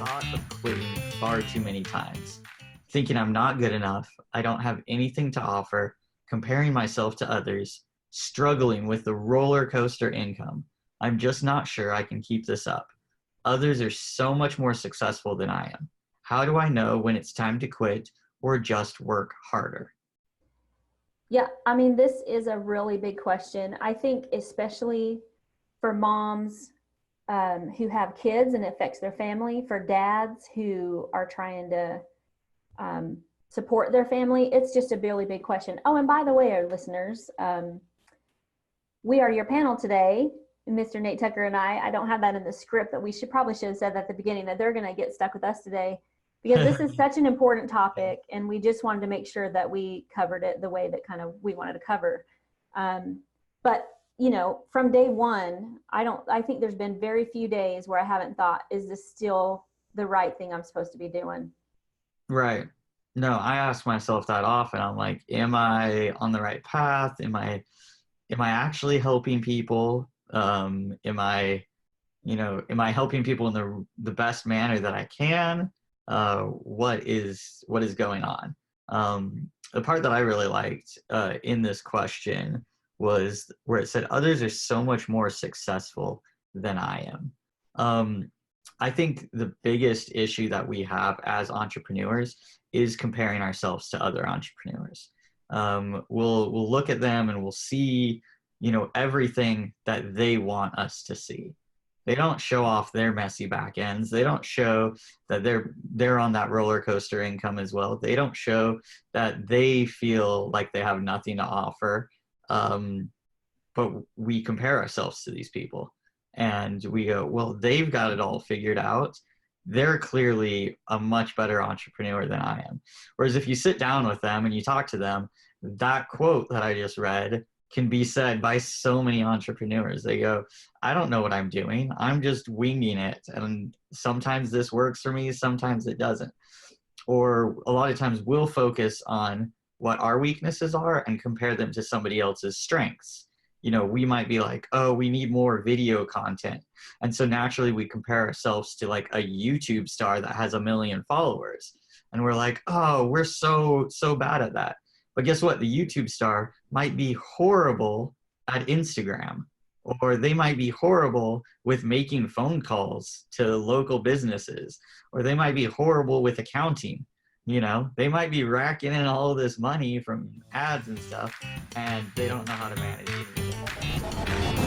thought of quitting far too many times, thinking I'm not good enough, I don't have anything to offer, comparing myself to others, struggling with the roller coaster income. I'm just not sure I can keep this up. Others are so much more successful than I am. How do I know when it's time to quit or just work harder? Yeah, I mean, this is a really big question. I think especially for moms who have kids and it affects their family, for dads who are trying to support their family, it's just a really big question. Oh, and by the way, our listeners, we are your panel today, Mr. Nate Tucker and I don't have that in the script, but we probably should have said that at the beginning, that they're going to get stuck with us today because this is such an important topic, and we just wanted to make sure that we covered it the way that kind of we wanted to cover. But you know, from day one, I think there's been very few days where I haven't thought, is this still the right thing I'm supposed to be doing? Right. No, I ask myself that often. I'm like, am I on the right path? Am I actually helping people? Am I helping people in the best manner that I can? What is going on? The part that I really liked in this question was where it said others are so much more successful than I am. I think the biggest issue that we have as entrepreneurs is comparing ourselves to other entrepreneurs. We'll look at them and we'll see, everything that they want us to see. They don't show off their messy back ends. They don't show that they're on that roller coaster income as well. They don't show that they feel like they have nothing to offer. But we compare ourselves to these people and we go, well, they've got it all figured out. They're clearly a much better entrepreneur than I am. Whereas if you sit down with them and you talk to them, that quote that I just read can be said by so many entrepreneurs. They go, I don't know what I'm doing. I'm just winging it. And sometimes this works for me, sometimes it doesn't. Or a lot of times we'll focus on what our weaknesses are and compare them to somebody else's strengths. We might be like, oh, we need more video content. And so naturally we compare ourselves to like a YouTube star that has 1 million followers. And we're like, oh, we're so bad at that. But guess what? The YouTube star might be horrible at Instagram, or they might be horrible with making phone calls to local businesses, or they might be horrible with accounting. They might be racking in all this money from ads and stuff, and they don't know how to manage it.